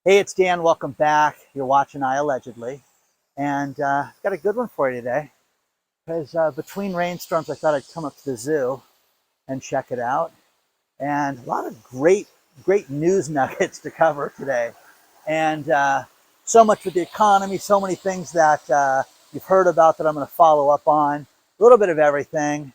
Hey, it's Dan. Welcome back. You're watching iAllegedly. And got a good one for you today. Because between rainstorms, I thought I'd come up to the zoo and check it out. And a lot of great news nuggets to cover today. And so much with the economy, so many things that you've heard about that I'm going to follow up on. A little bit of everything.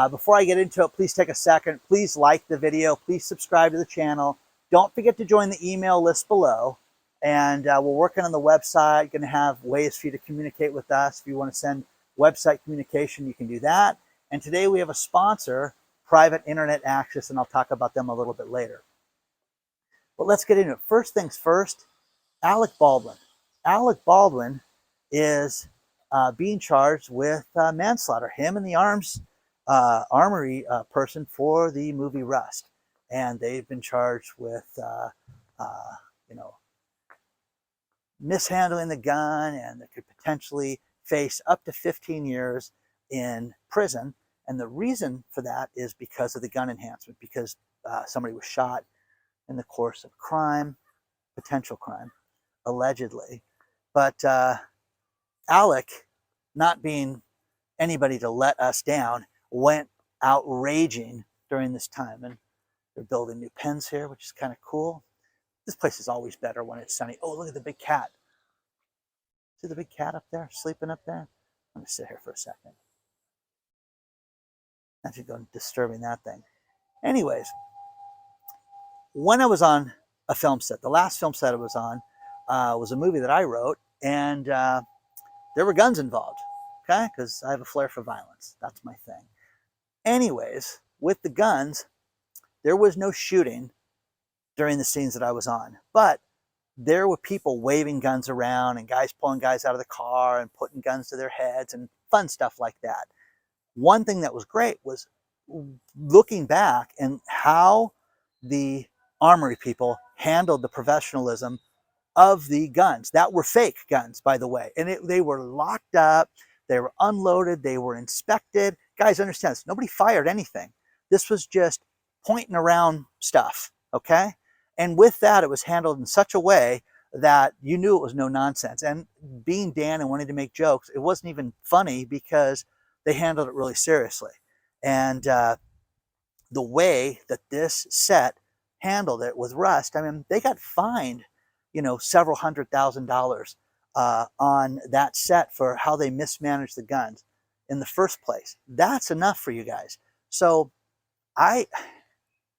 Before I get into it, please take a second. Please like the video. Please subscribe to the channel. Don't forget to join the email list below. And we're working on the website, going to have ways for you to communicate with us. If you want to send website communication, you can do that. And today we have a sponsor, Private Internet Access, and I'll talk about them a little bit later. But let's get into it. First things first, Alec Baldwin. Alec Baldwin is being charged with manslaughter. Him and the armory person for the movie Rust. And they've been charged with, you know, mishandling the gun, and they could potentially face up to 15 years in prison. And the reason for that is because of the gun enhancement, because somebody was shot in the course of crime, potential crime, allegedly. But Alec, not being anybody to let us down, went out raging during this time. And they're building new pens here, which is kind of cool. This place is always better when it's sunny. Oh, look at the big cat. See the big cat up there, sleeping up there? I'm going to sit here for a second. I should go disturbing that thing. Anyways, when I was on a film set, the last film set I was on was a movie that I wrote, and there were guns involved, okay? Because I have a flair for violence. That's my thing. Anyways, with the guns, there was no shooting during the scenes that I was on, but there were people waving guns around and guys pulling guys out of the car and putting guns to their heads and fun stuff like that. One thing that was great was looking back and how the armory people handled the professionalism of the guns that were fake guns, by the way. And they were locked up, they were unloaded, they were inspected. Guys, understand this, nobody fired anything. This was just pointing around stuff, okay? And with that, it was handled in such a way that you knew it was no nonsense. And being Dan and wanting to make jokes, it wasn't even funny because they handled it really seriously. And the way that this set handled it with Rust, I mean, they got fined, several $100,000 on that set for how they mismanaged the guns in the first place. That's enough for you guys. So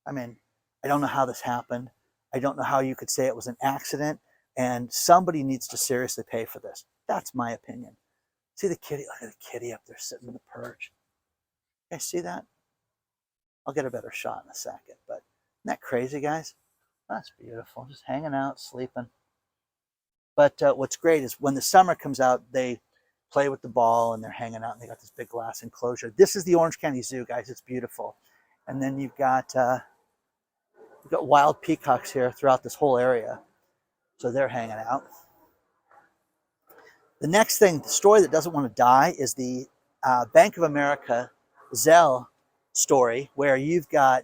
I mean, I don't know how this happened. I don't know how you could say it was an accident, and somebody needs to seriously pay for this. That's my opinion. See the kitty? Look at the kitty up there sitting in the perch. You guys see that? I'll get a better shot in a second, but isn't that crazy, guys? That's beautiful. Just hanging out, sleeping. But what's great is when the summer comes out, they play with the ball and they're hanging out, and they got this big glass enclosure. This is the Orange County Zoo, guys. It's beautiful. And then you've got wild peacocks here throughout this whole area. So they're hanging out. The next thing, the story that doesn't want to die, is the Bank of America Zelle story, where you've got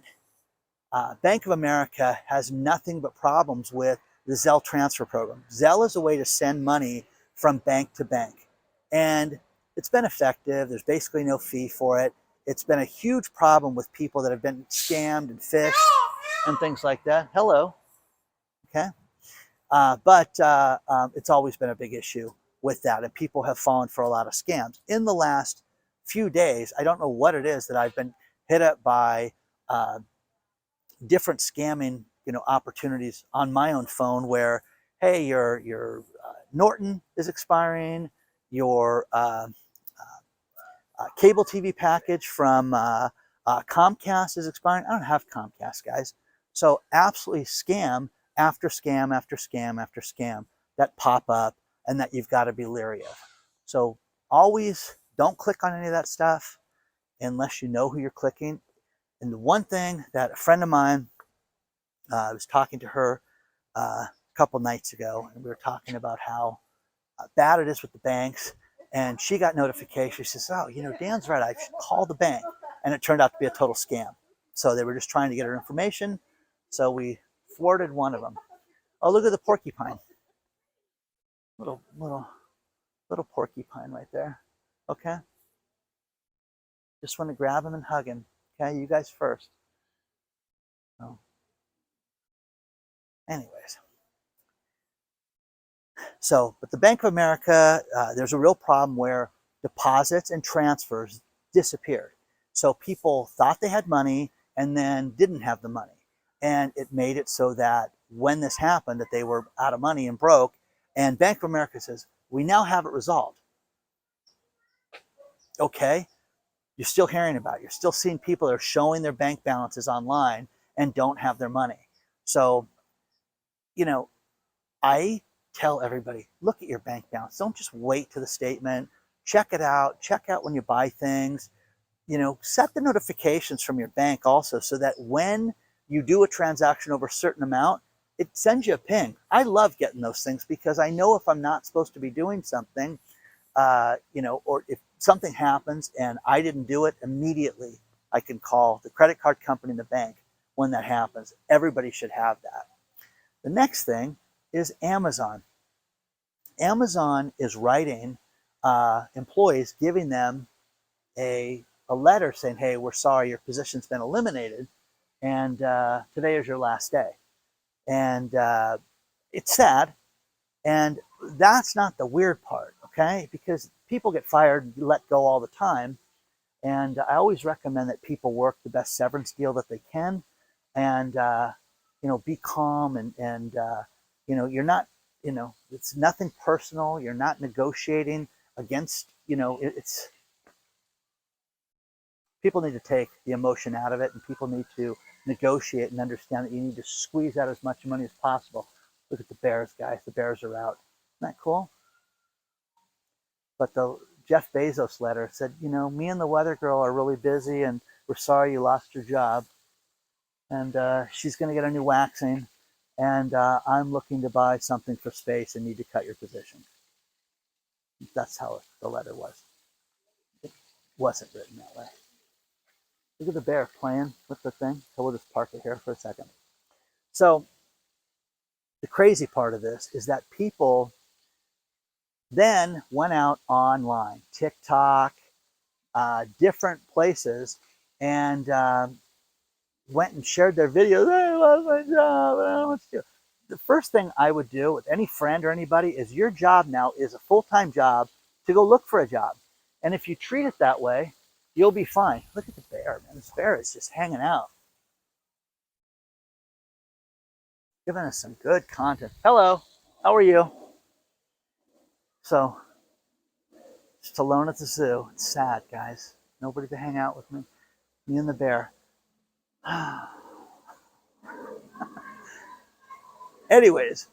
Bank of America has nothing but problems with the Zelle transfer program. Zelle is a way to send money from bank to bank. And it's been effective. There's basically no fee for it. It's been a huge problem with people that have been scammed and phished and things like that. Hello. Okay. But it's always been a big issue with that, and people have fallen for a lot of scams. In the last few days, I don't know what it is that I've been hit up by different scamming, opportunities on my own phone where, hey, your Norton is expiring, your cable TV package from Comcast is expiring. I don't have Comcast, guys. So absolutely scam after scam after scam after scam that pop up and that you've got to be leery of. So always don't click on any of that stuff unless you know who you're clicking. And the one thing that a friend of mine, I was talking to her a couple nights ago, and we were talking about how bad it is with the banks. And she got notification. She says, oh, Dan's right. I should call the bank. And it turned out to be a total scam. So they were just trying to get her information. So we thwarted one of them. Oh, look at the porcupine. Little porcupine right there. Okay. Just want to grab him and hug him. Okay, you guys first. Oh. Anyways. So, but the Bank of America, there's a real problem where deposits and transfers disappeared. So people thought they had money and then didn't have the money. And it made it so that when this happened, that they were out of money and broke. And Bank of America says, we now have it resolved. Okay, you're still hearing about it. You're still seeing people that are showing their bank balances online and don't have their money. So, you know, I tell everybody, look at your bank balance. Don't just wait to the statement. Check it out. Check out when you buy things. Set the notifications from your bank also so that when you do a transaction over a certain amount, it sends you a ping. I love getting those things because I know if I'm not supposed to be doing something, or if something happens and I didn't do it immediately, I can call the credit card company and the bank when that happens. Everybody should have that. The next thing is Amazon. Amazon is writing employees, giving them a letter saying, hey, we're sorry, your position's been eliminated, and today is your last day. And it's sad, and that's not the weird part, okay? Because people get fired and let go all the time, and I always recommend that people work the best severance deal that they can, and be calm, and you're not, it's nothing personal. You're not negotiating against, it's people need to take the emotion out of it, and people need to negotiate and understand that you need to squeeze out as much money as possible. Look at the Bears, guys. The Bears are out. Isn't that cool? But the Jeff Bezos letter said, me and the weather girl are really busy, and we're sorry you lost your job. And she's going to get a new waxing, and I'm looking to buy something for space and need to cut your position. That's how the letter was. It wasn't written that way. Look at the bear playing with the thing. So we'll just park it here for a second. So the crazy part of this is that people then went out online, TikTok, different places, and went and shared their videos. Hey, I lost my job. I don't know what to do. The first thing I would do with any friend or anybody is your job now is a full-time job to go look for a job. And if you treat it that way, you'll be fine. Look at the bear, man. This bear is just hanging out. Giving us some good content. Hello, how are you? So, just alone at the zoo. It's sad, guys. Nobody to hang out with me. Me and the bear. Anyways,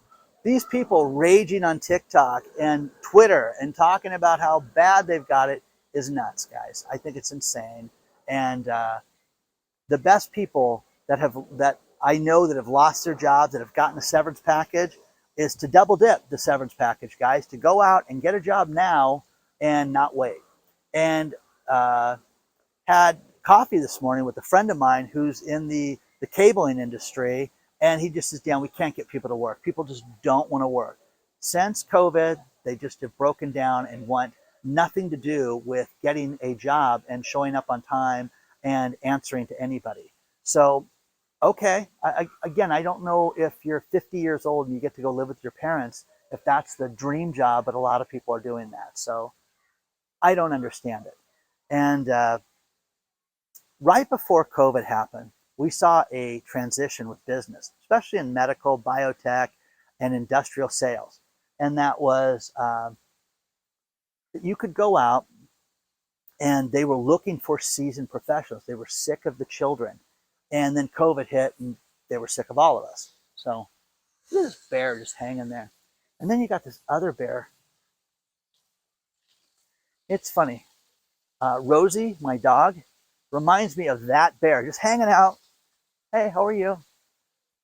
these people raging on TikTok and Twitter and talking about how bad they've got it is nuts, guys. I think it's insane. And the best people that I know that have lost their jobs, that have gotten a severance package, is to double dip the severance package, guys, to go out and get a job now and not wait. And had coffee this morning with a friend of mine who's in the cabling industry, and he just says, Dan, we can't get people to work. People just don't want to work. Since COVID, they just have broken down and want nothing to do with getting a job and showing up on time and answering to anybody. So, okay, again, I don't know if you're 50 years old and you get to go live with your parents, if that's the dream job, but a lot of people are doing that. So I don't understand it. And right before COVID happened, we saw a transition with business, especially in medical, biotech, and industrial sales. And that was that you could go out, and they were looking for seasoned professionals. They were sick of the children. And then COVID hit, and they were sick of all of us. So look at this bear just hanging there. And then you got this other bear. It's funny. Rosie, my dog, reminds me of that bear, just hanging out. Hey, how are you?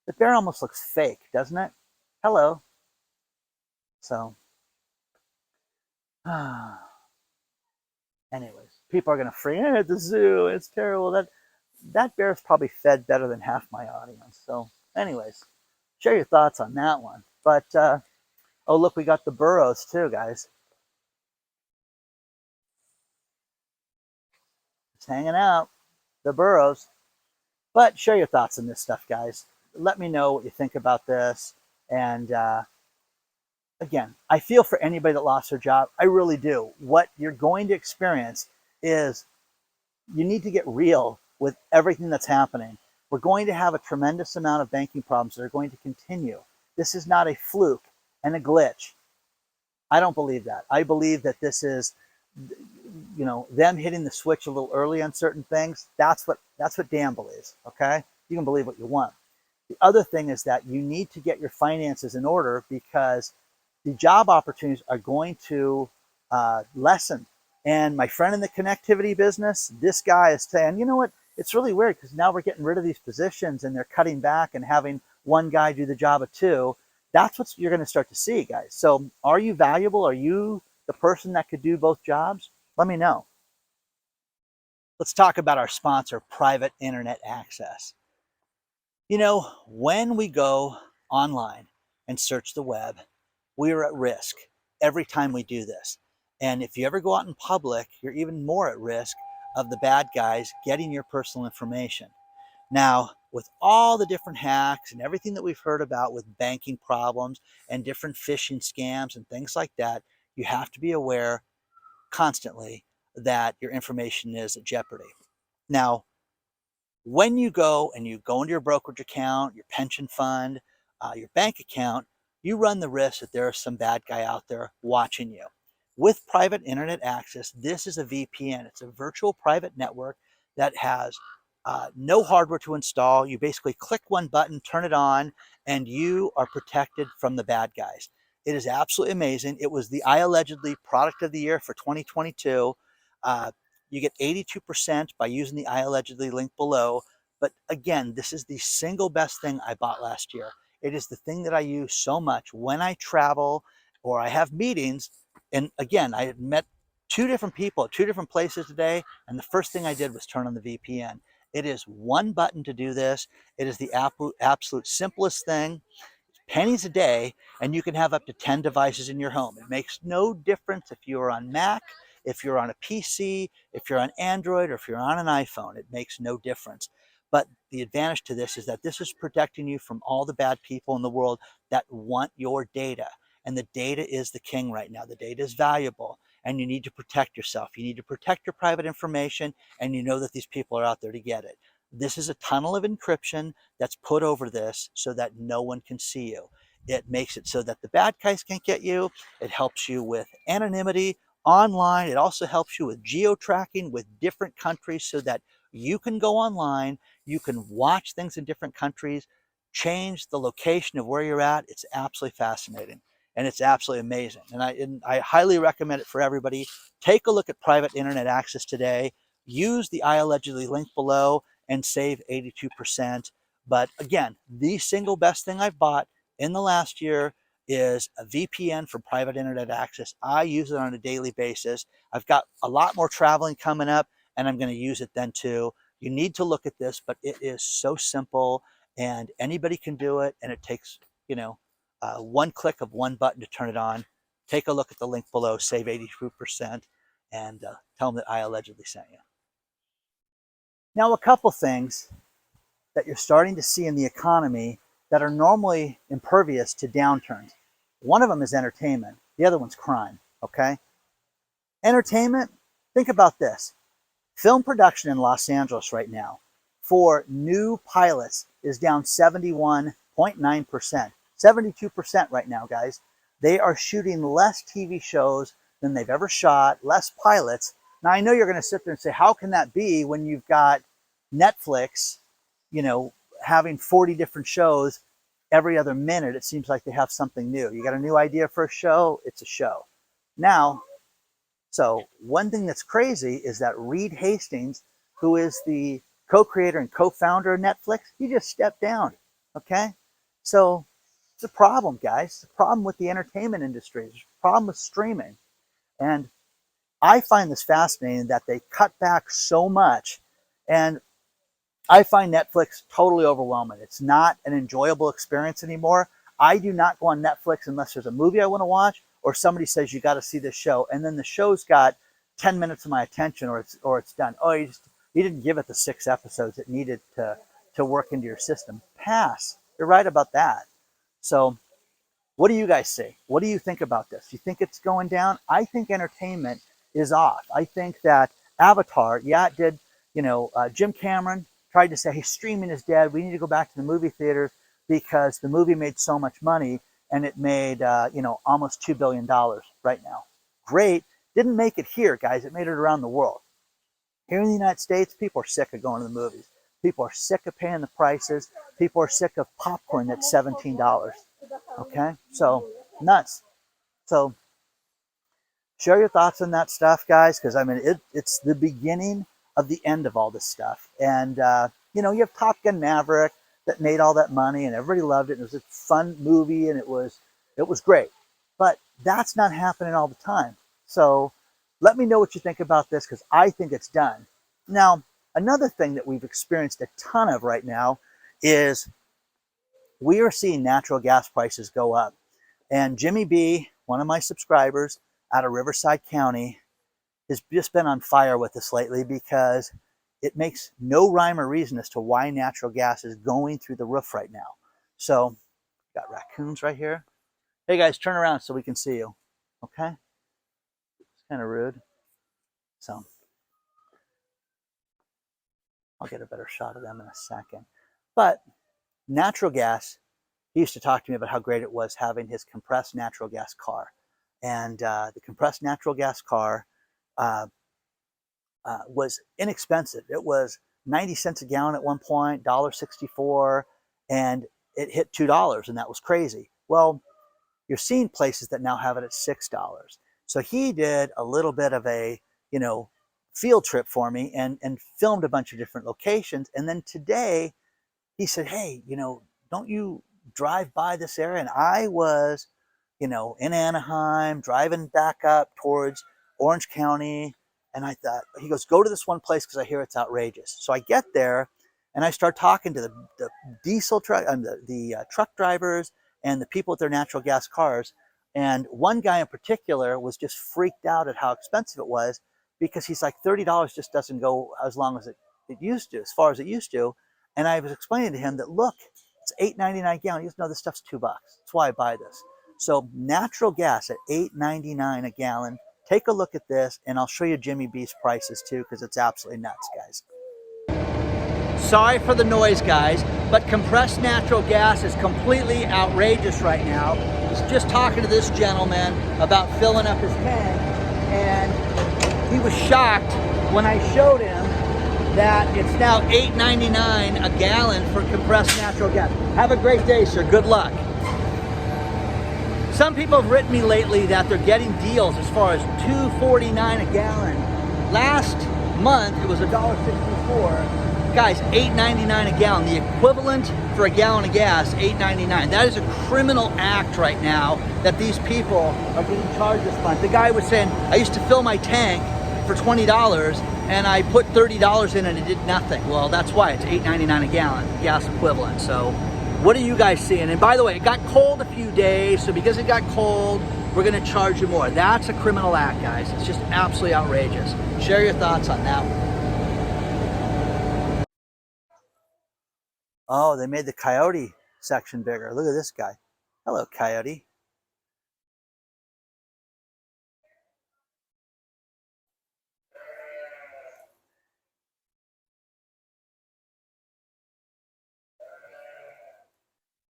The bear almost looks fake, doesn't it? Hello. So, anyways, people are going to freak out at the zoo. It's terrible. That bear's probably fed better than half my audience. So, anyways, share your thoughts on that one. But oh, look, we got the burros too, guys. Just hanging out, the burros. But share your thoughts on this stuff, guys. Let me know what you think about this. And again, I feel for anybody that lost their job. I really do. What you're going to experience is you need to get real with everything that's happening. We're going to have a tremendous amount of banking problems that are going to continue. This is not a fluke and a glitch. I don't believe that. I believe that this is, them hitting the switch a little early on certain things. That's what Dan believes. Okay, you can believe what you want. The other thing is that you need to get your finances in order because the job opportunities are going to lessen. And my friend in the connectivity business, this guy is saying, you know what? It's really weird because now we're getting rid of these positions and they're cutting back and having one guy do the job of two. That's what you're going to start to see, guys. So are you valuable? Are you the person that could do both jobs? Let me know. Let's talk about our sponsor, Private Internet Access. When we go online and search the web, we are at risk every time we do this. And if you ever go out in public, you're even more at risk of the bad guys getting your personal information. Now, with all the different hacks and everything that we've heard about with banking problems and different phishing scams and things like that, you have to be aware constantly that your information is at jeopardy. Now, when you go into your brokerage account, your pension fund, your bank account, you run the risk that there is some bad guy out there watching you. With private internet access, this is a VPN. It's a virtual private network that has no hardware to install. You basically click one button, turn it on, and you are protected from the bad guys. It is absolutely amazing. It was the iAllegedly product of the year for 2022. You get 82% by using the iAllegedly link below. But again, this is the single best thing I bought last year. It is the thing that I use so much when I travel or I have meetings. And again, I had met two different people at two different places today. And the first thing I did was turn on the VPN. It is one button to do this. It is the absolute simplest thing. Pennies a day, and you can have up to 10 devices in your home. It makes no difference if you're on Mac, if you're on a PC, if you're on Android, or if you're on an iPhone. It makes no difference. But the advantage to this is that this is protecting you from all the bad people in the world that want your data. And the data is the king right now. The data is valuable, and you need to protect yourself. You need to protect your private information, and you know that these people are out there to get it. This is a tunnel of encryption that's put over this so that no one can see you. It makes it so that the bad guys can't get you. It helps you with anonymity online. It also helps you with geo-tracking with different countries so that you can go online, you can watch things in different countries, change the location of where you're at. It's absolutely fascinating and it's absolutely amazing. And I highly recommend it for everybody. Take a look at private internet access today. Use the iAllegedly link below and save 82%. But again, the single best thing I've bought in the last year is a VPN for private internet access. I use it on a daily basis. I've got a lot more traveling coming up, and I'm going to use it then too. You need to look at this, but it is so simple, and anybody can do it, and it takes, one click of one button to turn it on. Take a look at the link below, save 82%, and tell them that I allegedly sent you. Now, a couple things that you're starting to see in the economy that are normally impervious to downturns. One of them is entertainment. The other one's crime, okay? Entertainment, think about this. Film production in Los Angeles right now for new pilots is down 71.9%. 72% right now, guys. They are shooting less TV shows than they've ever shot, less pilots. Now, I know you're going to sit there and say, how can that be when you've got Netflix, having 40 different shows every other minute? It seems like they have something new. You got a new idea for a show, it's a show. Now, so one thing that's crazy is that Reed Hastings, who is the co-creator and co-founder of Netflix, he just stepped down, okay? So it's a problem, guys. It's a problem with the entertainment industry. It's a problem with streaming. And I find this fascinating that they cut back so much. And I find Netflix totally overwhelming. It's not an enjoyable experience anymore. I do not go on Netflix unless there's a movie I want to watch or somebody says you got to see this show, and then the show's got 10 minutes of my attention, or it's done. Oh, you didn't give it the 6 episodes it needed to work into your system. Pass. You're right about that. So what do you guys say? What do you think about this? You think it's going down? I think entertainment is off. I think that Avatar, yeah, it did, Jim Cameron tried to say, hey, streaming is dead. We need to go back to the movie theaters because the movie made so much money and it made, almost $2 billion right now. Great. Didn't make it here, guys. It made it around the world. Here in the United States, people are sick of going to the movies. People are sick of paying the prices. People are sick of popcorn that's $17. Okay, so nuts. So share your thoughts on that stuff, guys, because I mean it's the beginning of the end of all this stuff. And you have Top Gun Maverick that made all that money, and everybody loved it. And it was a fun movie, and it was great. But that's not happening all the time. So let me know what you think about this, because I think it's done. Now, another thing that we've experienced a ton of right now is we are seeing natural gas prices go up. And Jimmy B, one of my subscribers out of Riverside County, has just been on fire with this lately because it makes no rhyme or reason as to why natural gas is going through the roof right now. So, got raccoons right here. Hey guys, turn around so we can see you. Okay? It's kind of rude. So, I'll get a better shot of them in a second. But natural gas, he used to talk to me about how great it was having his compressed natural gas car. And the compressed natural gas car was inexpensive. It was 90 cents a gallon at one point, $1.64, and it hit $2, and that was crazy. Well, you're seeing places that now have it at $6. So he did a little bit of a, field trip for me and filmed a bunch of different locations. And then today he said, hey, don't you drive by this area? And I was, in Anaheim, driving back up towards Orange County. And I thought, he goes, go to this one place because I hear it's outrageous. So I get there and I start talking to the diesel truck and the truck drivers and the people with their natural gas cars. And one guy in particular was just freaked out at how expensive it was, because he's like, $30 just doesn't go as long as it used to, as far as it used to. And I was explaining to him that, look, it's $8.99 a gallon. He goes, no, this stuff's $2. That's why I buy this. So natural gas at $8.99 a gallon. Take a look at this, and I'll show you Jimmy B's prices too, because it's absolutely nuts, guys. Sorry for the noise, guys, but compressed natural gas is completely outrageous right now. I was just talking to this gentleman about filling up his tank, and he was shocked when I showed him that it's now $8.99 a gallon for compressed natural gas. Have a great day, sir. Good luck. Some people have written me lately that they're getting deals as far as $2.49 a gallon. Last month, it was $1.64. Guys, $8.99 a gallon. The equivalent for a gallon of gas, $8.99. That is a criminal act right now that these people are getting charged this month. The guy was saying, I used to fill my tank for $20 and I put $30 in and it did nothing. Well, that's why it's $8.99 a gallon, gas equivalent. So what are you guys seeing? And by the way, it got cold a few days, so because it got cold, we're gonna charge you more. That's a criminal act, guys. It's just absolutely outrageous. Share your thoughts on that one. Oh, they made the coyote section bigger. Look at this guy. Hello, coyote.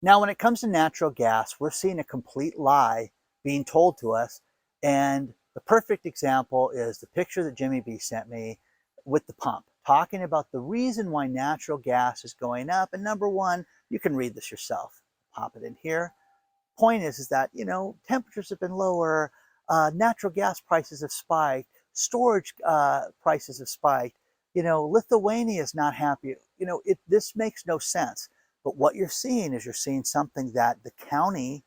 Now, when it comes to natural gas, we're seeing a complete lie being told to us. And the perfect example is the picture that Jimmy B sent me with the pump, talking about the reason why natural gas is going up. And number one, you can read this yourself. Pop it in here. Point is that, temperatures have been lower, natural gas prices have spiked, storage prices have spiked, Lithuania is not happy. This makes no sense. But what you're seeing is something that the county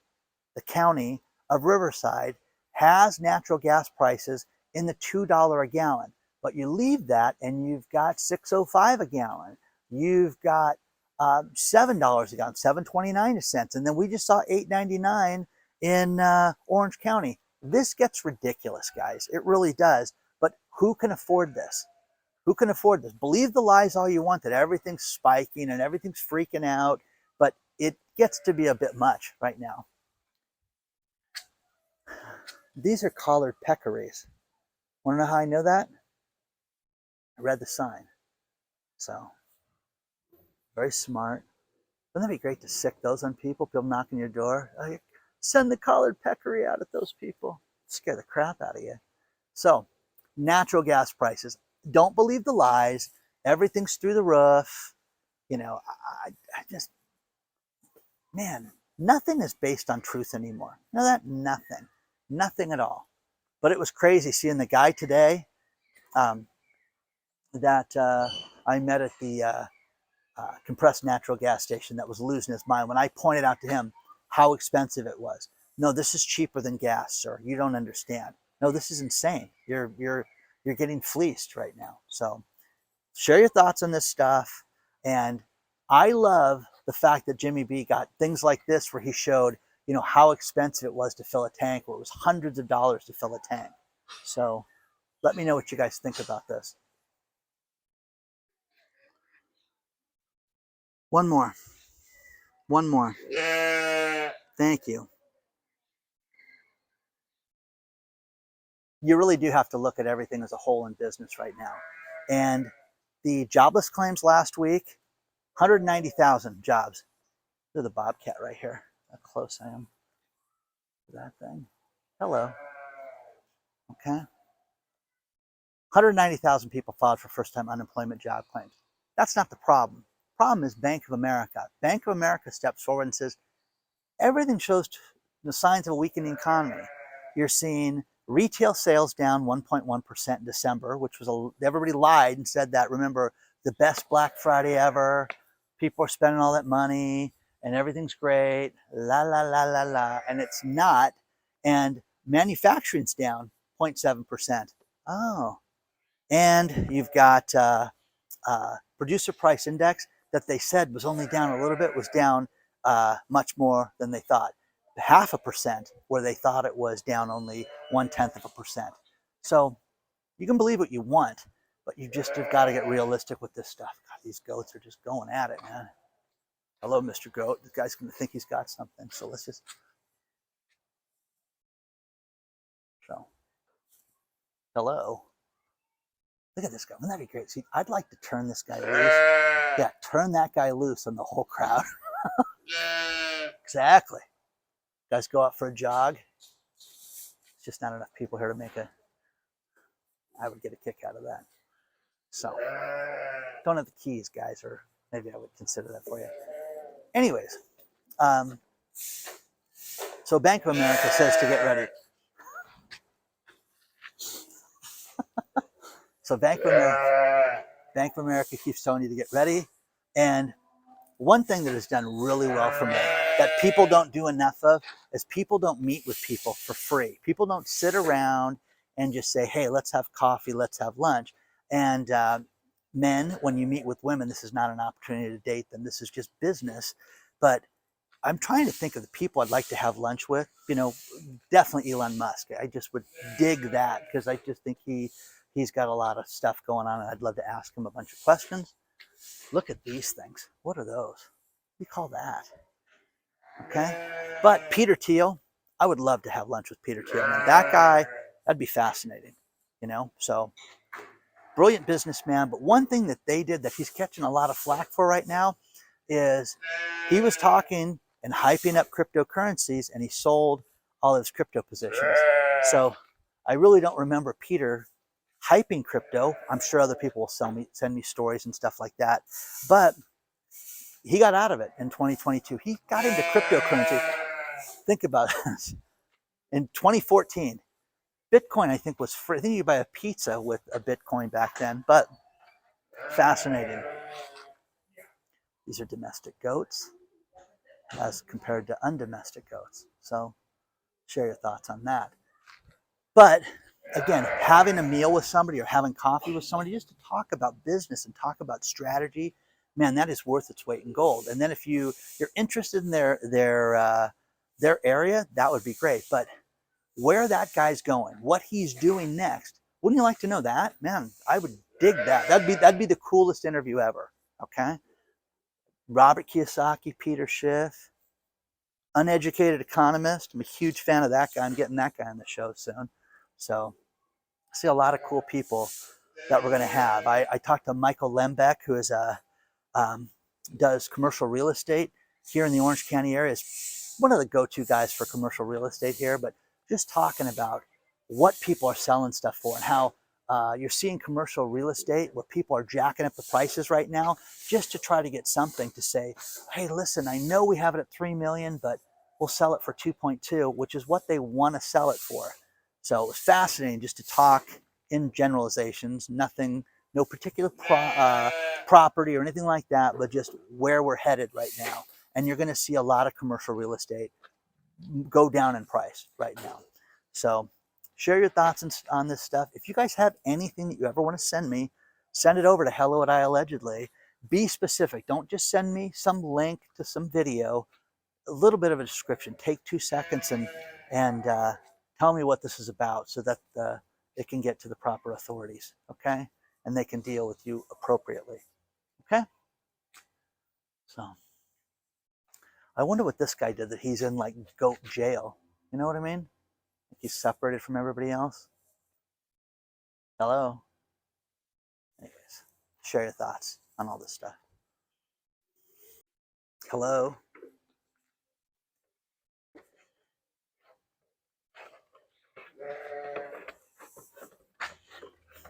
of Riverside has natural gas prices in the $2 a gallon. But you leave that and you've got $6.05 a gallon. You've got $7 a gallon, $7.29 a cent, and then we just saw $8.99 in Orange County. This gets ridiculous, guys. It really does. But who can afford this? Who can afford this? Believe the lies all you want that everything's spiking and everything's freaking out, but it gets to be a bit much right now. These are collared peccaries. Want to know how I know that? I read the sign. So, very smart. Wouldn't that be great to sick those on people? People knocking your door. Oh, send the collared peccary out at those people. Scare the crap out of you. So, natural gas prices. Don't believe the lies. Everything's through the roof. You know, I just, man, nothing is based on truth anymore. You know that? Nothing. Nothing at all. But it was crazy seeing the guy today that I met at the compressed natural gas station that was losing his mind when I pointed out to him how expensive it was. No, this is cheaper than gas, sir. You don't understand. No, this is insane. You're getting fleeced right now. So share your thoughts on this stuff. And I love the fact that Jimmy B got things like this where he showed, you know, how expensive it was to fill a tank, where it was hundreds of dollars to fill a tank. So let me know what you guys think about this. One more. One more. Thank you. You really do have to look at everything as a whole in business right now. And the jobless claims last week, 190,000 jobs. Look at the bobcat right here. How close I am to that thing. Hello. Okay. 190,000 people filed for first-time unemployment job claims. That's not the problem. The problem is Bank of America. Bank of America steps forward and says, everything shows the signs of a weakening economy. You're seeing retail sales down 1.1% in December, which was everybody lied and said that, remember, the best Black Friday ever. People are spending all that money and everything's great. La, la, la, la, la. And it's not. And manufacturing's down 0.7%. Oh. And you've got producer price index that they said was only down a little bit, was down much more than they thought. 0.5% where they thought it was down only 0.1%. So you can believe what you want, but you just have got to get realistic with this stuff. God, these goats are just going at it, man. Hello, Mr. Goat. This guy's going to think he's got something. So let's just. So, hello. Look at this guy. Wouldn't that be great? See, I'd like to turn this guy loose. Yeah, turn that guy loose on the whole crowd. Exactly. Guys go out for a jog. It's just not enough people here to make I would get a kick out of that. So, don't have the keys, guys, or maybe I would consider that for you. Anyways, so Bank of America says to get ready. So Bank of America keeps telling you to get ready. And one thing that has done really well for me that people don't do enough of is people don't meet with people for free. People don't sit around and just say, hey, let's have coffee, let's have lunch. And men, when you meet with women, this is not an opportunity to date them. This is just business. But I'm trying to think of the people I'd like to have lunch with. You know, definitely Elon Musk. I just would dig that because I just think he's got a lot of stuff going on, and I'd love to ask him a bunch of questions. Look at these things. What are those? What do you call that? Okay. But Peter Thiel, I would love to have lunch with Peter Thiel. Man, that guy, that'd be fascinating. You know, so brilliant businessman. But one thing that they did that he's catching a lot of flack for right now is he was talking and hyping up cryptocurrencies, and he sold all of his crypto positions. So I really don't remember Peter hyping crypto. I'm sure other people will send me stories and stuff like that. But he got out of it in 2022. He got into cryptocurrency. Think about this. In 2014, Bitcoin, I think, was free. I think you could buy a pizza with a Bitcoin back then, but fascinating. These are domestic goats as compared to undomestic goats. So share your thoughts on that. But again, having a meal with somebody or having coffee with somebody just to talk about business and talk about strategy, man, that is worth its weight in gold. And then if you're interested in their area, that would be great. But where that guy's going, what he's doing next, wouldn't you like to know that? Man, I would dig that. That'd be the coolest interview ever. Okay. Robert Kiyosaki, Peter Schiff, uneducated economist. I'm a huge fan of that guy. I'm getting that guy on the show soon. So I see a lot of cool people that we're going to have. I talked to Michael Lembeck, who is does commercial real estate here in the Orange County area. Is one of the go-to guys for commercial real estate here, but just talking about what people are selling stuff for and how you're seeing commercial real estate where people are jacking up the prices right now just to try to get something to say, hey, listen, I know we have it at 3 million, but we'll sell it for 2.2, which is what they want to sell it for. So it was fascinating just to talk in generalizations, nothing, no particular property or anything like that, but just where we're headed right now. And you're going to see a lot of commercial real estate go down in price right now. So share your thoughts on this stuff. If you guys have anything that you ever want to send me, send it over to hello@iAllegedly. Be specific. Don't just send me some link to some video. A little bit of a description. Take 2 seconds and tell me what this is about so that it can get to the proper authorities, okay? And they can deal with you appropriately, okay? So I wonder what this guy did that he's in like goat jail. You know what I mean? He's separated from everybody else. Hello? Anyways, share your thoughts on all this stuff. Hello?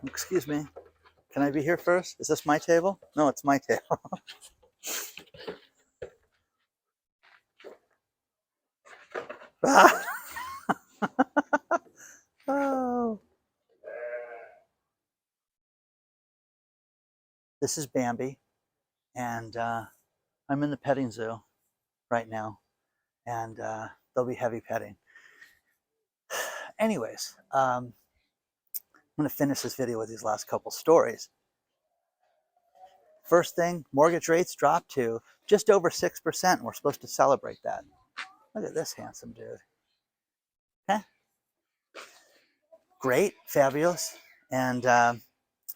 Excuse me. Can I be here first? Is this my table? No, it's my table. Ah! Oh. This is Bambi, and I'm in the petting zoo right now, and there'll be heavy petting. Anyways, I'm going to finish this video with these last couple stories. First thing, mortgage rates dropped to just over 6%, and we're supposed to celebrate that. Look at this handsome dude. Okay? Great, fabulous, and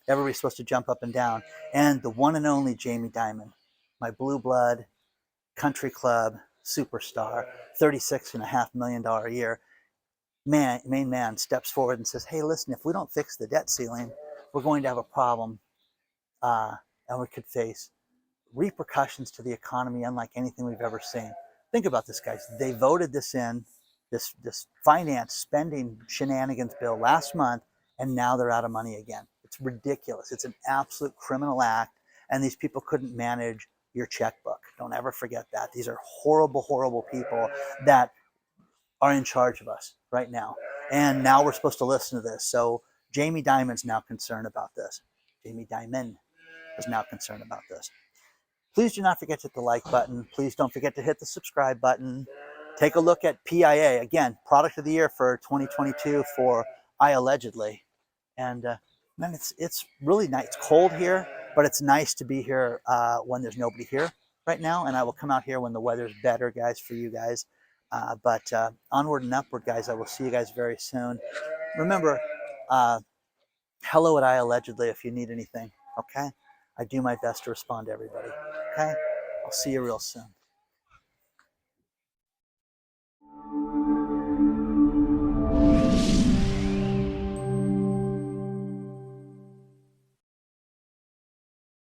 everybody's supposed to jump up and down. And the one and only Jamie Dimon, my blue blood, country club superstar, $36.5 million a year, main man steps forward and says, hey, listen, if we don't fix the debt ceiling, we're going to have a problem, and we could face repercussions to the economy unlike anything we've ever seen. Think about this, guys. They voted this in, this finance spending shenanigans bill last month, and now they're out of money again. It's ridiculous. It's an absolute criminal act, and these people couldn't manage your checkbook. Don't ever forget that. These are horrible, horrible people that are in charge of us right now. And now we're supposed to listen to this. So Jamie Dimon's now concerned about this. Jamie Dimon is now concerned about this. Please do not forget to hit the like button. Please don't forget to hit the subscribe button. Take a look at PIA. Again, product of the year for 2022 for iAllegedly. And man, it's really nice. It's cold here, but it's nice to be here when there's nobody here right now. And I will come out here when the weather's better, guys, for you guys. But onward and upward, guys. I will see you guys very soon. Remember, hello at iAllegedly if you need anything, okay? I do my best to respond to everybody, okay? I'll see you real soon.